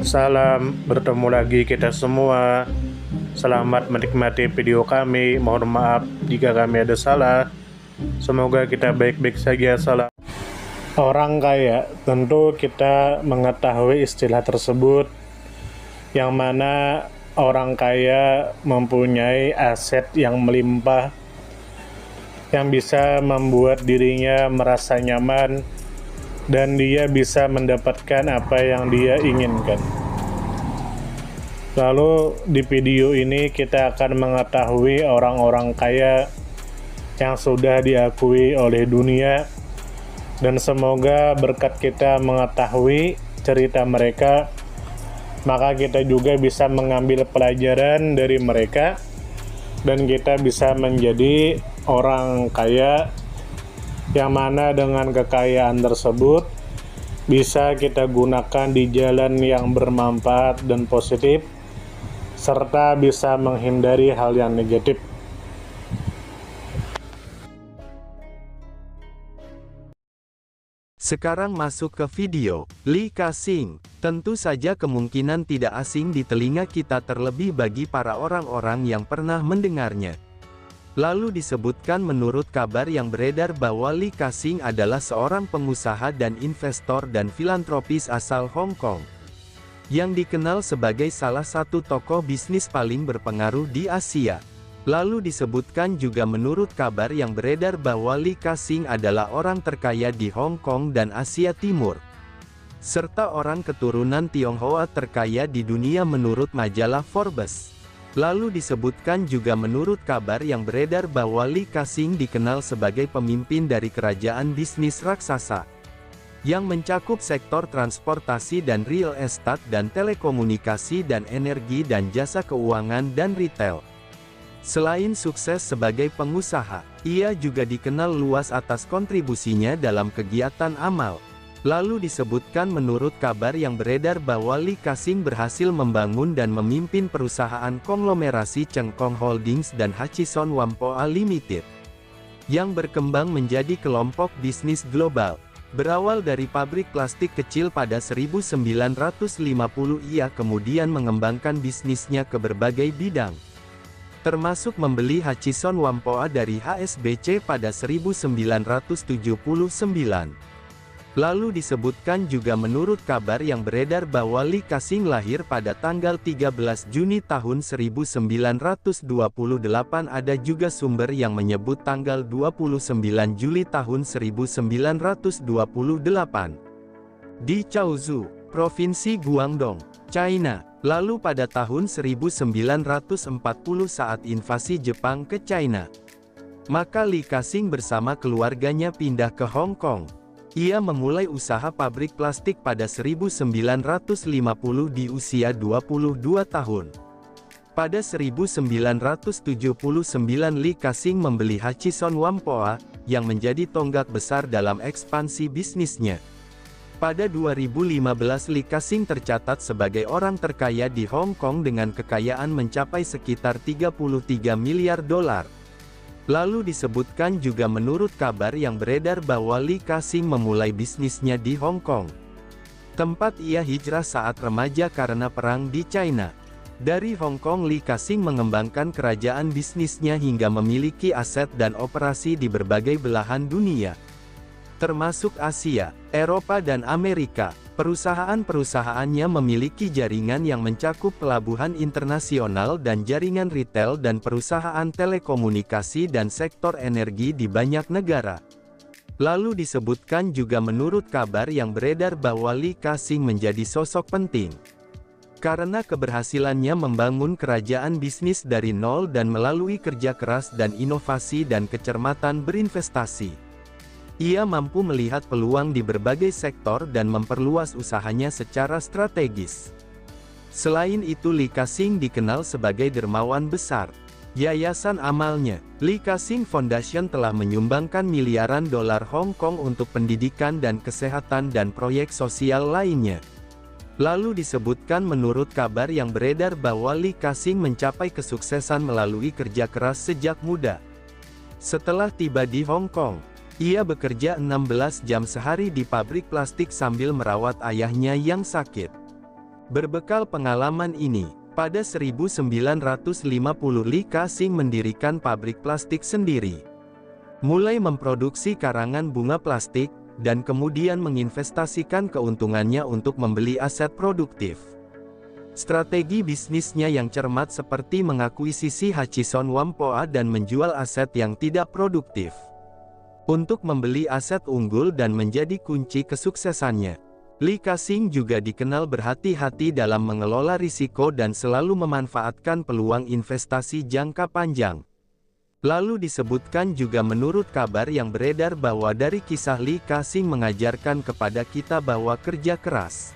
Salam, bertemu lagi kita semua. Selamat menikmati video kami. Mohon maaf jika kami ada salah. Semoga kita baik-baik saja. Salam. Orang kaya, tentu kita mengetahui istilah tersebut, yang mana orang kaya mempunyai aset yang melimpah, yang bisa membuat dirinya merasa nyaman, dan dia bisa mendapatkan apa yang dia inginkan. Lalu di video ini kita akan mengetahui orang-orang kaya yang sudah diakui oleh dunia, dan semoga berkat kita mengetahui cerita mereka, maka kita juga bisa mengambil pelajaran dari mereka, dan kita bisa menjadi orang kaya yang mana dengan kekayaan tersebut bisa kita gunakan di jalan yang bermanfaat dan positif, serta bisa menghindari hal yang negatif. Sekarang masuk ke video. Li Ka-shing, tentu saja kemungkinan tidak asing di telinga kita, terlebih bagi para orang-orang yang pernah mendengarnya. Lalu disebutkan menurut kabar yang beredar bahwa Li Ka-shing adalah seorang pengusaha dan investor dan filantropis asal Hong Kong, yang dikenal sebagai salah satu tokoh bisnis paling berpengaruh di Asia. Lalu disebutkan juga menurut kabar yang beredar bahwa Li Ka-shing adalah orang terkaya di Hong Kong dan Asia Timur, serta orang keturunan Tionghoa terkaya di dunia menurut majalah Forbes. Lalu disebutkan juga menurut kabar yang beredar bahwa Li Ka-shing dikenal sebagai pemimpin dari kerajaan bisnis raksasa, yang mencakup sektor transportasi dan real estate dan telekomunikasi dan energi dan jasa keuangan dan retail. Selain sukses sebagai pengusaha, ia juga dikenal luas atas kontribusinya dalam kegiatan amal. Lalu disebutkan menurut kabar yang beredar bahwa Li Ka-shing berhasil membangun dan memimpin perusahaan konglomerasi Cheng Kong Holdings dan Hutchison Whampoa Limited, yang berkembang menjadi kelompok bisnis global. Berawal dari pabrik plastik kecil pada 1950, ia kemudian mengembangkan bisnisnya ke berbagai bidang, termasuk membeli Hutchison Whampoa dari HSBC pada 1979. Lalu disebutkan juga menurut kabar yang beredar bahwa Li Ka-shing lahir pada tanggal 13 Juni tahun 1928. Ada juga sumber yang menyebut tanggal 29 Juli tahun 1928. Di Chaozhou, Provinsi Guangdong, China. Lalu pada tahun 1940 saat invasi Jepang ke China, maka Li Ka-shing bersama keluarganya pindah ke Hong Kong. Ia memulai usaha pabrik plastik pada 1950 di usia 22 tahun. Pada 1979 Li Ka-shing membeli Hutchison Whampoa, yang menjadi tonggak besar dalam ekspansi bisnisnya. Pada 2015 Li Ka-shing tercatat sebagai orang terkaya di Hong Kong dengan kekayaan mencapai sekitar 33 miliar dolar. Lalu disebutkan juga menurut kabar yang beredar bahwa Li Ka-shing memulai bisnisnya di Hong Kong, tempat ia hijrah saat remaja karena perang di China. Dari Hong Kong Li Ka-shing mengembangkan kerajaan bisnisnya hingga memiliki aset dan operasi di berbagai belahan dunia, termasuk Asia, Eropa dan Amerika. Perusahaan-perusahaannya memiliki jaringan yang mencakup pelabuhan internasional dan jaringan retail dan perusahaan telekomunikasi dan sektor energi di banyak negara. Lalu disebutkan juga menurut kabar yang beredar bahwa Li Ka-shing menjadi sosok penting karena keberhasilannya membangun kerajaan bisnis dari nol dan melalui kerja keras dan inovasi dan kecermatan berinvestasi. Ia mampu melihat peluang di berbagai sektor dan memperluas usahanya secara strategis. Selain itu Li Ka-shing dikenal sebagai dermawan besar. Yayasan amalnya, Li Ka-shing Foundation, telah menyumbangkan miliaran dolar Hong Kong untuk pendidikan dan kesehatan dan proyek sosial lainnya. Lalu disebutkan menurut kabar yang beredar bahwa Li Ka-shing mencapai kesuksesan melalui kerja keras sejak muda. Setelah tiba di Hong Kong, ia bekerja 16 jam sehari di pabrik plastik sambil merawat ayahnya yang sakit. Berbekal pengalaman ini, pada 1950 Li Ka-shing mendirikan pabrik plastik sendiri. Mulai memproduksi karangan bunga plastik, dan kemudian menginvestasikan keuntungannya untuk membeli aset produktif. Strategi bisnisnya yang cermat seperti mengakuisisi Hachison Whampoa dan menjual aset yang tidak produktif. Untuk membeli aset unggul dan menjadi kunci kesuksesannya. Li Ka-shing juga dikenal berhati-hati dalam mengelola risiko dan selalu memanfaatkan peluang investasi jangka panjang. Lalu disebutkan juga menurut kabar yang beredar bahwa dari kisah Li Ka-shing mengajarkan kepada kita bahwa kerja keras,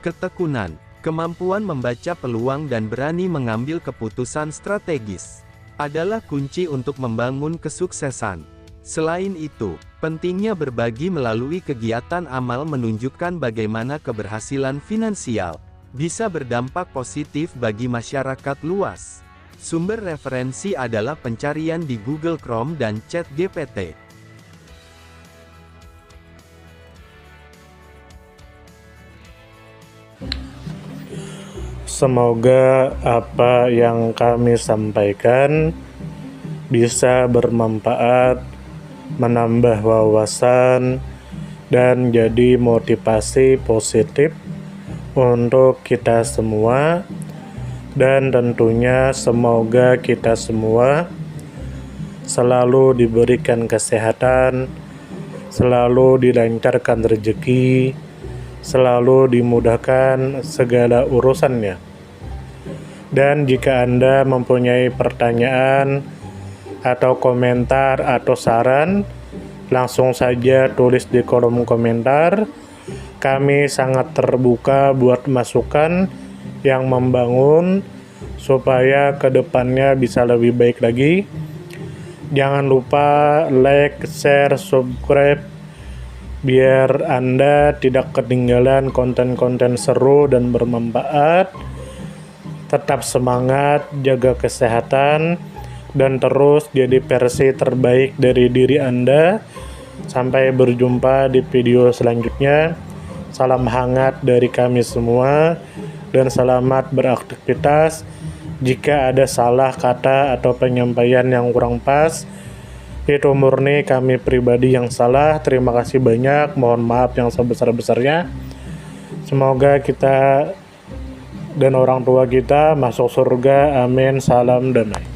ketekunan, kemampuan membaca peluang dan berani mengambil keputusan strategis adalah kunci untuk membangun kesuksesan. Selain itu, pentingnya berbagi melalui kegiatan amal menunjukkan bagaimana keberhasilan finansial bisa berdampak positif bagi masyarakat luas. Sumber referensi adalah pencarian di Google Chrome dan ChatGPT. Semoga apa yang kami sampaikan bisa bermanfaat, menambah wawasan, dan jadi motivasi positif untuk kita semua. Dan tentunya semoga kita semua selalu diberikan kesehatan, selalu dilancarkan rezeki, selalu dimudahkan segala urusannya. Dan jika Anda mempunyai pertanyaan atau komentar atau saran, langsung saja tulis di kolom komentar. Kami sangat terbuka buat masukan yang membangun supaya kedepannya bisa lebih baik lagi. Jangan lupa like, share, subscribe biar Anda tidak ketinggalan konten-konten seru dan bermanfaat. Tetap semangat, jaga kesehatan, dan terus jadi versi terbaik dari diri Anda. Sampai berjumpa di video selanjutnya. Salam hangat dari kami semua, dan selamat beraktivitas. Jika ada salah kata atau penyampaian yang kurang pas, itu murni kami pribadi yang salah. Terima kasih banyak, mohon maaf yang sebesar-besarnya. Semoga kita dan orang tua kita masuk surga, amin. Salam damai.